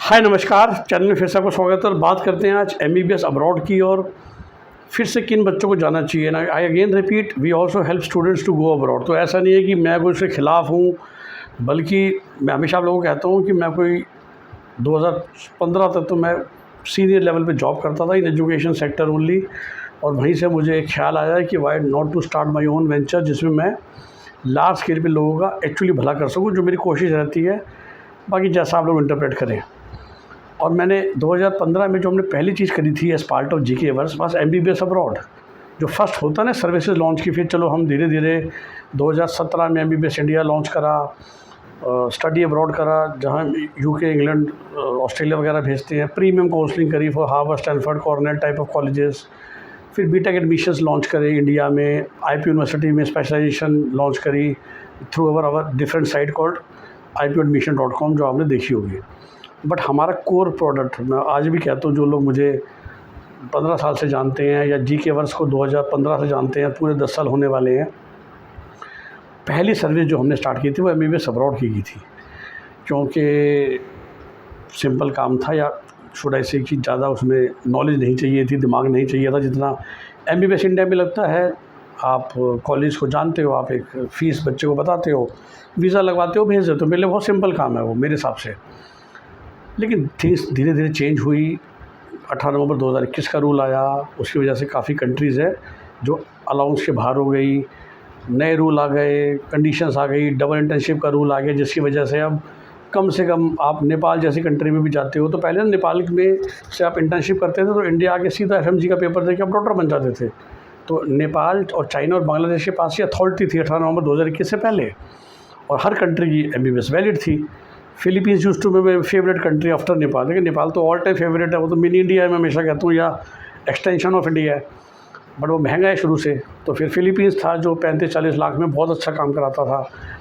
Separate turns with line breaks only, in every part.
हाय नमस्कार, चैनल में फिर से आपका स्वागत है और बात करते हैं आज एमबीबीएस अब्रॉड की। और फिर से किन बच्चों को जाना चाहिए ना। I again repeat, we also help students to go abroad. तो ऐसा नहीं है कि मैं कोई उसके खिलाफ हूँ, बल्कि मैं हमेशा आप लोगों को कहता हूँ कि मैं कोई 2015 तक तो मैं सीनियर लेवल पे जॉब करता था इन एजुकेशन सेक्टर ओनली। और वहीं से मुझे एक ख्याल आया कि why not to start my own venture, जिसमें मैं लार्ज स्केल पे लोगों का एक्चुअली भला कर सकूँ, जो मेरी कोशिश रहती है। बाकी जैसा आप लोग इंटरप्रेट करें। और मैंने 2015 में जो हमने पहली चीज़ करी थी as part of GK versus MBBS abroad, जो फर्स्ट होता है ना सर्विसेज लॉन्च की। फिर चलो हम धीरे धीरे 2017 में एमबीबीएस इंडिया लॉन्च करा, स्टडी अब्रॉड करा, जहाँ यूके, इंग्लैंड, ऑस्ट्रेलिया वगैरह भेजते हैं। प्रीमियम काउंसलिंग करी for Harvard, Stanford, Cornell type of colleges. फिर बीटेक एडमिशन्स लॉन्च करे इंडिया में, आईपी यूनिवर्सिटी में स्पेशलाइजेशन लॉन्च करी through our different site called IPAdmission.com, जो आपने देखी होगी। बट हमारा कोर प्रोडक्ट, मैं आज भी कहता हूँ, जो लोग मुझे 15 साल से जानते हैं या जीके वर्स को 2015 से जानते हैं, पूरे 10 साल होने वाले हैं, पहली सर्विस जो हमने स्टार्ट की थी वो एमबीबीएस अब्रॉड की थी। क्योंकि सिंपल काम था, या शुड आई से कि ज़्यादा उसमें नॉलेज नहीं चाहिए थी, दिमाग नहीं चाहिए था जितना एमबीबीएस इंडिया में लगता है। आप कॉलेज को जानते हो, आप एक फ़ीस बच्चे को बताते हो, वीज़ा लगवाते हो, भेज देते हो। मेरे लिए बहुत सिंपल काम है वो, मेरे हिसाब से। लेकिन थिंग्स धीरे धीरे चेंज हुई। 18 नवंबर 2021 का रूल आया, उसकी वजह से काफ़ी कंट्रीज़ है जो अलाउंस के बाहर हो गई, नए रूल आ गए, कंडीशंस आ गई, डबल इंटर्नशिप का रूल आ गया, जिसकी वजह से अब कम से कम आप नेपाल जैसी कंट्री में भी जाते हो तो पहले ना नेपाल में से आप इंटर्नशिप करते थे तो इंडिया आके सीधा FMG का पेपर दे के आप डॉक्टर बन जाते थे। तो नेपाल और चाइना और बांग्लादेश के पास ये अथॉरिटी थी 18 नवंबर 2021 से पहले, और हर कंट्री की एमबीबीएस वैलिड थी। Philippines use to be my favourite country after Nepal, लेकिन नेपाल तो ऑल टाइम फेवरेट है, वो तो मिनी इंडिया है, मैं हमेशा कहता हूँ, या एक्सटेंशन ऑफ इंडिया है। बट वो महंगा है शुरू से। तो फिर फिलीपींस था जो 35-40 लाख में बहुत अच्छा काम कराता था।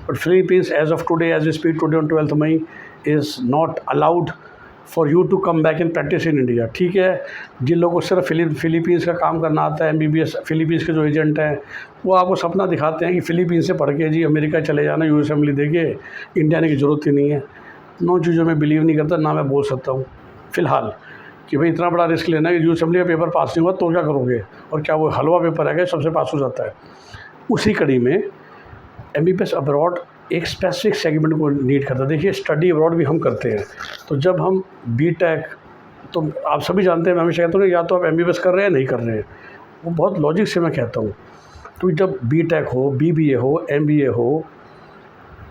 But Philippines as of today, as we speak today on 12 May, is not allowed for you to come back in practice in India. ठीक है, जिन लोगों को सिर्फ फिलीपींस का काम करना आता है, एमबीबीएस फिलीपींस के जो एजेंट हैं, वो आपको सपना दिखाते हैं कि फिलीपींस से पढ़ के जी अमेरिका चले जाना, यूएस असेंबली देके, इंडिया आने की ज़रूरत ही नहीं है। नौ चीज़ों में बिलीव नहीं करता, ना मैं बोल सकता हूँ फ़िलहाल कि भाई इतना बड़ा रिस्क लेना है कि यूएस असेंबली का पेपर पास नहीं हुआ तो क्या करोगे, और क्या वो हलवा पेपर है क्या सबसे पास हो जाता है। उसी कड़ी में एमबीबीएस अब्रॉड एक स्पेसिफिक सेगमेंट को नीड करता है। देखिए, स्टडी अब्रॉड भी हम करते हैं, तो जब हम बीटेक, तो आप सभी जानते हैं, मैं हमेशा कहता हूँ या तो आप एमबीबीएस कर रहे हैं या नहीं कर रहे हैं, वो बहुत लॉजिक से मैं कहता हूँ। तो जब बीटेक हो, बीबीए हो, एमबीए हो,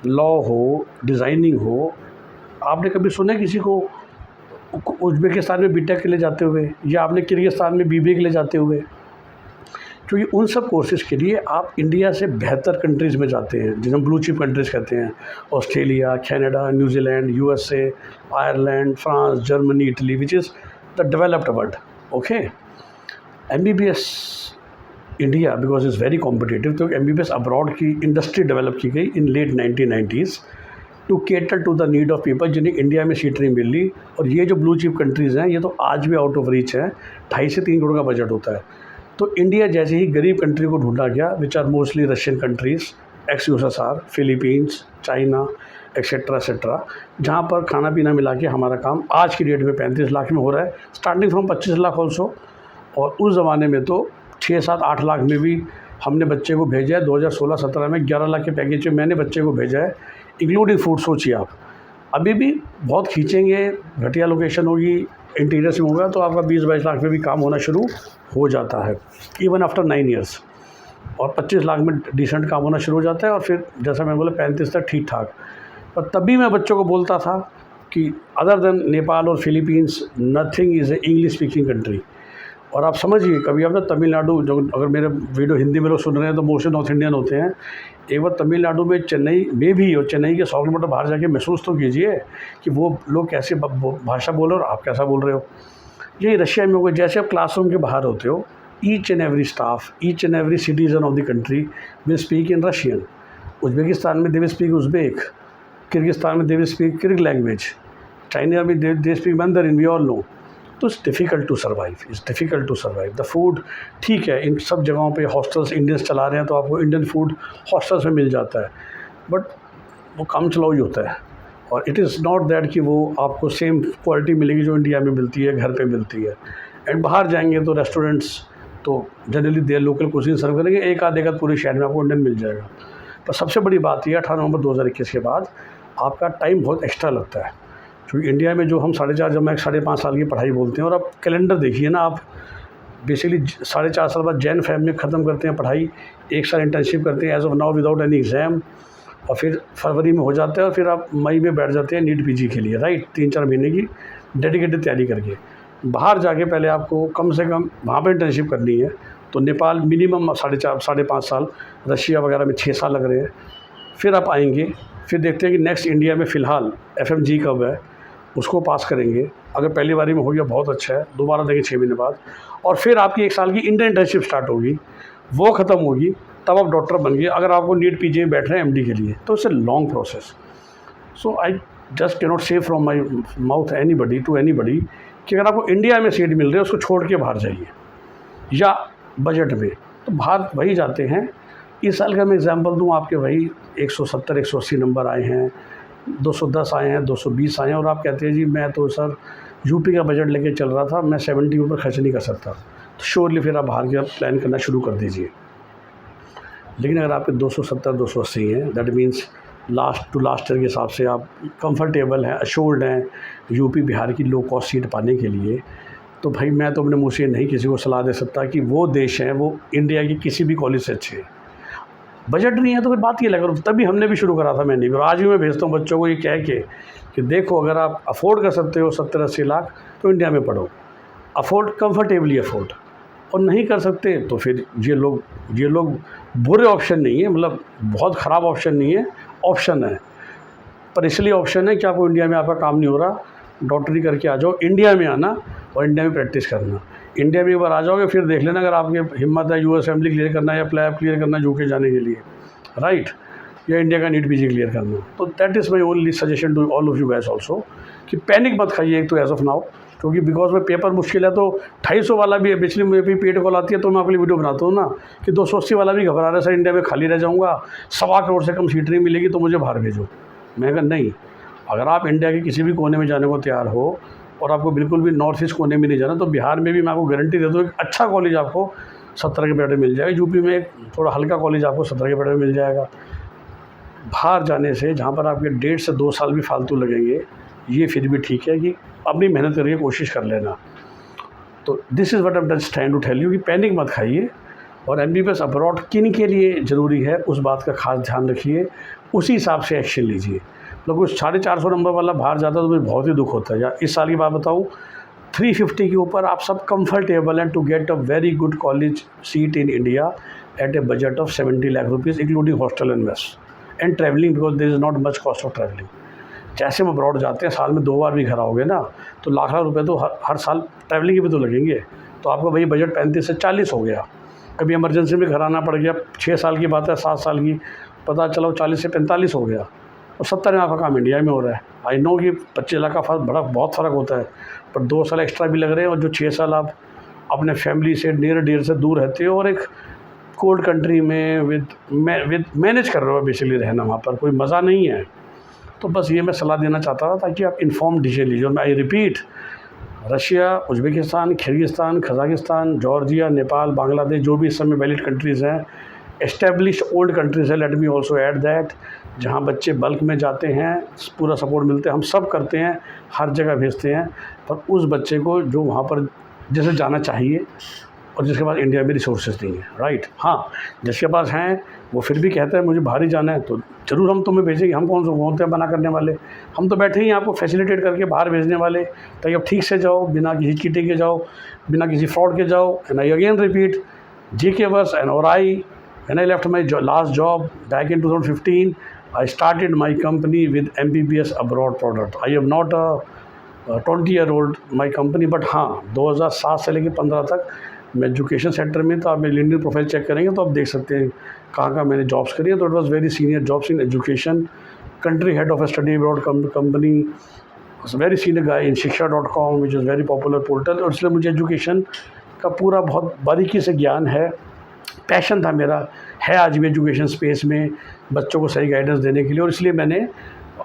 लॉ हो, डिज़ाइनिंग हो, आपने कभी सुना है किसी को उज़्बेकिस्तान में बीटेक के लिए जाते हुए, या आपने किर्गिस्तान में बीबीए के लिए जाते हुए? क्योंकि उन सब कोर्सेज़ के लिए आप इंडिया से बेहतर कंट्रीज़ में जाते हैं, जिन्हें हम ब्लू चिप कंट्रीज़ कहते हैं। Australia, Canada, New Zealand, USA, Ireland, France, Germany, Italy, which is the developed world. Okay, MBBS India because is very competitive, तो एमबीबीएस अब्रॉड की इंडस्ट्री डेवलप की गई in late 1990s to cater to the need of people जिन्हें India में seat नहीं मिल रही। और ये जो ब्लू चिप कंट्रीज़ हैं, ये तो आज भी आउट ऑफ रीच हैं। 2.5 से 3 करोड़ का बजट होता है। तो इंडिया जैसे ही गरीब कंट्री को ढूंढा गया, which are mostly Russian countries, ex USSR, Philippines, China, etcetera etcetera, जहाँ पर खाना पीना मिला के हमारा काम आज की डेट में 35 लाख में हो रहा है, स्टार्टिंग फ्रॉम 25 लाख ऑल्सो। और उस ज़माने में तो 6-7-8 लाख में भी हमने बच्चे को भेजा है। 2016-17 में 11 लाख के पैकेज में मैंने बच्चे को भेजा है, इंक्लूडिंग फूड। सोचिए आप, अभी भी बहुत खींचेंगे, घटिया लोकेशन होगी, इंटीरियर से होगा, तो आपका 20-22 लाख में भी काम होना शुरू हो जाता है, इवन आफ्टर 9 ईयर्स। और 25 लाख में डिसेंट काम होना शुरू हो जाता है, और फिर जैसा मैं बोला 35 तक ठीक ठाक। पर तभी मैं बच्चों को बोलता था कि अदर देन नेपाल और Philippines, nothing is a English speaking country. और आप समझिए, कभी आप ना तमिलनाडु, जो अगर मेरे वीडियो हिंदी में लोग सुन रहे हैं तो मोस्टली नॉर्थ इंडियन होते हैं, एक बार तमिलनाडु में, चेन्नई में भी, और चेन्नई के 100 किलोमीटर बाहर जाके महसूस तो कीजिए कि वो लोग कैसे भाषा बोल रहे हो और आप कैसा बोल रहे हो। यही रशिया में होगा, जैसे आप क्लासरूम के बाहर होते हो, each and every staff, each and every citizen of the country will speak in Russian. Uzbekistan में they will speak Uzbek, Kyrgyzstan में they will speak Kyrgyz language, China में they speak Mandarin, we all know. तो it's difficult to survive, it's difficult to survive. The food ठीक है, इन सब जगहों पे hostels Indians चला रहे हैं, तो आपको इंडियन फूड हॉस्टल्स में मिल जाता है, बट वो काम चलाऊ ही होता है। और इट इज़ नॉट दैट कि वो आपको सेम क्वालिटी मिलेगी जो इंडिया में मिलती है, घर पे मिलती है। एंड बाहर जाएंगे तो रेस्टोरेंट्स तो जनरली देर लोकल कुजीन सर्व करेंगे, एक आध पूरे शहर में आपको इंडियन मिल जाएगा। पर सबसे बड़ी बात यह 18 नवंबर 2021 के बाद आपका टाइम बहुत एक्स्ट्रा लगता है, क्योंकि इंडिया में जो हम 4.5 जब मैं 5.5 साल की पढ़ाई बोलते हैं, और आप कैलेंडर देखिए ना, आप बेसिकली 4.5 साल बाद जैन फेब में ख़त्म करते हैं पढ़ाई, 1 साल इंटर्नशिप करते हैं as of now without any exam, और फिर फरवरी में हो जाता है और फिर आप मई में बैठ जाते हैं नीट पीजी के लिए, राइट। 3-4 महीने की डेडिकेटेड तैयारी करके बाहर जाके पहले आपको कम से कम वहाँ पर इंटर्नशिप करनी है। तो नेपाल मिनिमम 4.5 साल, रशिया वगैरह में 6 साल लग रहे हैं। फिर आप आएंगे, फिर देखते हैं कि नेक्स्ट इंडिया में फ़िलहाल FMG कब है, उसको पास करेंगे। अगर पहली बारी में हो गया बहुत अच्छा है, दोबारा देंगे 6 महीने बाद, और फिर आपकी 1 साल की इंडियन इंटर्नशिप स्टार्ट होगी, वो ख़त्म होगी, तब आप डॉक्टर बन गए। अगर आपको नीट पीजी में बैठ रहे हैं MD के लिए, तो it's a long process. So I just can not say from my mouth anybody to anybody कि अगर आपको इंडिया में सीट मिल रही है उसको छोड़ के बाहर जाइए, या बजट में तो बाहर वही जाते हैं। इस साल का मैं एग्जांपल दूं, आपके वही 170-180 नंबर आए हैं, 210 आए हैं, 220 आए हैं, और आप कहते हैं जी मैं तो सर यूपी का बजट लेके चल रहा था, मैं 70 ऊपर खर्च नहीं कर सकता, तो श्योरली फिर आप बाहर का प्लान करना शुरू कर दीजिए। लेकिन अगर आपके 270-280 हैं, दैट मीन्स लास्ट ईयर के हिसाब से आप कंफर्टेबल हैं, अश्योर्ड हैं यूपी बिहार की लो कॉस्ट सीट पाने के लिए, तो भाई मैं तो अपने मुँह से नहीं किसी को सलाह दे सकता कि वो देश हैं वो इंडिया की किसी भी कॉलेज से अच्छे हैं। बजट नहीं है तो फिर बात ये लगा, तभी हमने भी शुरू करा था, मैंने भी, और आज भी मैं भेजता हूँ बच्चों को ये कह के कि देखो अगर आप अफोर्ड कर सकते हो 70-80 लाख तो इंडिया में पढ़ो, कंफर्टेबली अफोर्ड, और नहीं कर सकते तो फिर ये लोग बुरे ऑप्शन नहीं है, मतलब बहुत ख़राब ऑप्शन नहीं है, ऑप्शन है। पर इसलिए ऑप्शन है कि आपको इंडिया में आपका काम नहीं हो रहा, डॉक्टरी करके आ जाओ, इंडिया में आना और इंडिया में प्रैक्टिस करना। इंडिया में एक बार आ जाओगे फिर देख लेना, अगर आपकी हिम्मत है US असेंबली क्लियर करना या प्लैब क्लियर करना यूके जाने के लिए, राइट, या इंडिया का नीट पीजी क्लियर करना, तो that is my only suggestion to all of you guys also कि पैनिक मत खाइए एक तो एज ऑफ नाउ, क्योंकि बिकॉज में पेपर मुश्किल है। तो 250 वाला भी है, पिछली में भी पेड कॉल आती है तो मैं आपके लिए वीडियो बनाता हूँ ना कि 280 वाला भी घबरा रहा है, सर इंडिया में खाली रह जाऊँगा, 1.25 करोड़ से कम सीट नहीं मिलेगी तो मुझे बाहर भेजो। मैं कहा नहीं, अगर आप इंडिया के किसी भी कोने में जाने को तैयार हो और आपको बिल्कुल भी नॉर्थ ईस्ट कोने में नहीं जाना, तो बिहार में भी मैं आपको गारंटी दे दूँ एक अच्छा कॉलेज आपको 70 के पैटर्न मिल जाएगा, यूपी में एक थोड़ा हल्का कॉलेज आपको 70 के पैटर्न मिल जाएगा। बाहर जाने से जहाँ पर आपके 1.5 से 2 साल भी फालतू लगेंगे, ये फिर भी ठीक है कि अपनी मेहनत करके कोशिश कर लेना। तो this is what I am just trying to tell you कि पैनिक मत खाइए, और MBBS अब्रॉड किन के लिए ज़रूरी है उस बात का खास ध्यान रखिए, उसी हिसाब से एक्शन लीजिए। मतलब कुछ 450 नंबर वाला बाहर जाता है तो मुझे बहुत ही दुख होता है। या इस साल की बात बताऊँ, 350 के ऊपर आप सब कंफर्टेबल हैं to get a very good college seat in India at a budget of 70 lakh rupees including hostel and mess and travelling, because there is not much cost of travelling. जैसे हम अब्रॉड जाते हैं, साल में 2 बार भी घर आओगे ना, तो लाख रुपए तो हर साल ट्रैवलिंग के भी तो लगेंगे, तो आपका वही बजट 35 से 40 हो गया। कभी इमरजेंसी में घर आना पड़ गया, 6 साल की बात है, 7 साल की, पता चलो 40 से 45 हो गया, और 70 में आपका काम इंडिया में हो रहा है। आई नो कि 25 लाख का बहुत फ़र्क होता है, पर 2 साल एक्स्ट्रा भी लग रहे हैं, और जो 6 साल आप अपने फैमिली से नियर डियर से दूर रहते हो और एक कोल्ड कंट्री में विद मैनेज कर रहे हो बेसिकली रहना, वहाँ पर कोई मज़ा नहीं है। तो बस ये मैं सलाह देना चाहता था ताकि आप इन्फॉर्म डिसीजन लीजिए। और I repeat, Russia, Uzbekistan, Kyrgyzstan, Kazakhstan, Georgia, Nepal, Bangladesh, जो भी इस समय वैलिड कंट्रीज़ हैं, एस्टेब्लिश ओल्ड कंट्रीज़ है, let me also add that, जहाँ बच्चे बल्क में जाते हैं, पूरा सपोर्ट मिलते हैं, हम सब करते हैं, हर जगह भेजते हैं, पर उस बच्चे को जो वहाँ पर जैसे जाना चाहिए और जिसके पास इंडिया में रिसोर्सेज नहीं है, राइट। हाँ, जिसके पास हैं वो फिर भी कहता है मुझे बाहर ही जाना है, तो ज़रूर हम तुम्हें भेजेंगे। हम कौन से होते हैं मना करने वाले, हम तो बैठे ही हैं आपको फैसिलिटेट करके बाहर भेजने वाले, ताकि आप ठीक से जाओ, बिना किसी चीटिंग के जाओ, बिना किसी फ्रॉड के जाओ। And I again repeat, GK was an ORI. When I left my last job back in 2015, I started my company with MBBS abroad product. I am not a 20-year-old my company, but हाँ 2007 से लेकर 15 तक मैं education sector में, तो आप मेरी LinkedIn profile check करेंगे तो आप देख सकते हैं कहाँ कहाँ मैंने जॉब्स करी है। तो it was very senior jobs in education, country head of A study abroad company, very senior guy in shiksha.com which is very popular portal. और इसलिए मुझे एजुकेशन का पूरा बहुत बारीकी से ज्ञान है, पैशन था मेरा, है आज भी एजुकेशन स्पेस में बच्चों को सही गाइडेंस देने के लिए। और इसलिए मैंने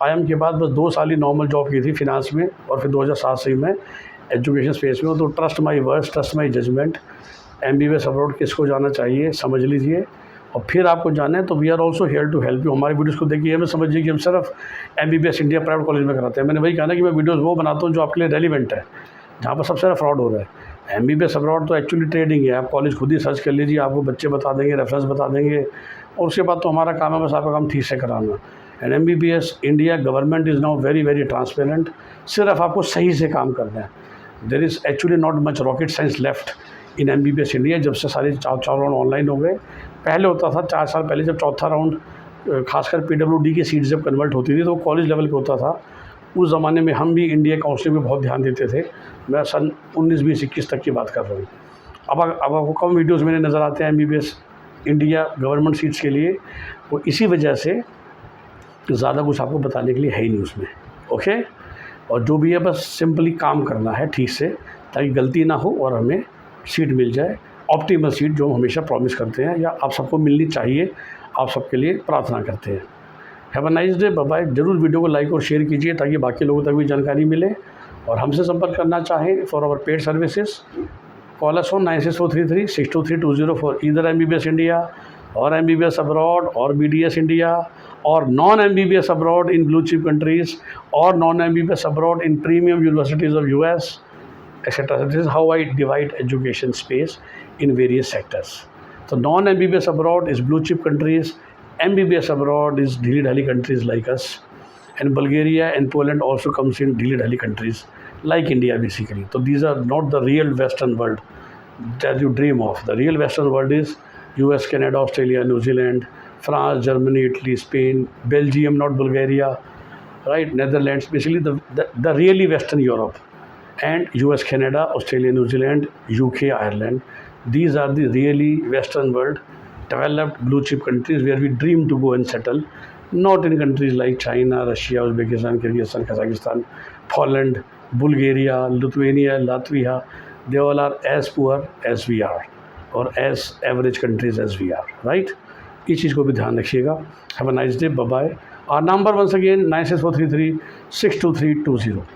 IIM के बाद बस 2 साल ही नॉर्मल जॉब की थी फिनांस में, और फिर 2007 से मैं एजुकेशन स्पेस में हूँ। तो trust my words, trust my judgement. MBBS abroad किसको जाना चाहिए समझ लीजिए, और फिर आपको जाना है तो we are also here to help you. हमारी वीडियोज़ को देखिए, हमें समझिए कि हम सिर्फ MBBS इंडिया प्राइवेट कॉलेज में कराते हैं। मैंने वही कहा ना कि मैं वीडियोज़ वो बनाता हूँ जो आपके लिए रेलिवेंट है, जहाँ पर सबसे ज़्यादा फ्रॉड हो रहा है। MBBS अब्रॉड तो एक्चुअली ट्रेडिंग है। आप कॉलेज खुद ही सर्च कर लीजिए, आपको बच्चे बता देंगे, रेफरेंस बता देंगे, और उसके बाद तो हमारा काम है बस आपका काम ठीक से कराना। And MBBS India government is now very very transparent. सिर्फ आपको सही से काम करना है। There is actually not much rocket science left in MBBS India. जब से सारे चार राउंड ऑनलाइन हो गए, पहले होता था 4 साल पहले जब चौथा राउंड खासकर PWD की सीट जब कन्वर्ट होती थी तो कॉलेज लेवल पे होता था। उस ज़माने में हम भी इंडिया काउंसलिंग में बहुत ध्यान देते थे। मैं सन 19, 20, 21 तक की बात कर रहा हूँ। अब आपको कम वीडियोज़ मेरे नज़र आते हैं MBBS इंडिया गवर्नमेंट सीट्स के लिए, वो इसी वजह से ज़्यादा कुछ आपको बताने के लिए है ही नहीं उसमें। ओके, और जो भी है बस सिंपली काम करना है ठीक से, ताकि गलती ना हो और हमें सीट मिल जाए, ऑप्टिमल सीट जो हम हमेशा प्रॉमिस करते हैं या आप सबको मिलनी चाहिए, आप सबके लिए प्रार्थना करते हैं। Have a nice day, bye bye. ज़रूर वीडियो को लाइक और शेयर कीजिए ताकि बाकी लोगों तक भी जानकारी मिले, और हमसे संपर्क करना चाहें for our paid services, call us on 9643362320 for either MBBS India और MBBS अब्रॉड और BDS इंडिया और non MBBS abroad in blue chip countries और non MBBS abroad in premium universities of US, etc. This is how I divide education space in various sectors. So non-MBBS abroad is blue chip countries, MBBS abroad is dilly-dally countries like us, and Bulgaria and Poland also comes in dilly-dally countries like India basically. So these are not the real Western world that you dream of. The real Western world is US, Canada, Australia, New Zealand, France, Germany, Italy, Spain, Belgium, not Bulgaria, right? Netherlands, basically the really Western Europe. And US, Canada, Australia, New Zealand, UK, Ireland. These are the really Western world developed blue chip countries where we dream to go and settle, not in countries like China, Russia, Uzbekistan, Kyrgyzstan, Kazakhstan, Poland, Bulgaria, Lithuania, Latvia. They all are as poor as we are or as average countries as we are, right? इस चीज़ को भी ध्यान रखिएगा। Have a nice day, bye bye. Our number once again 96433 62320.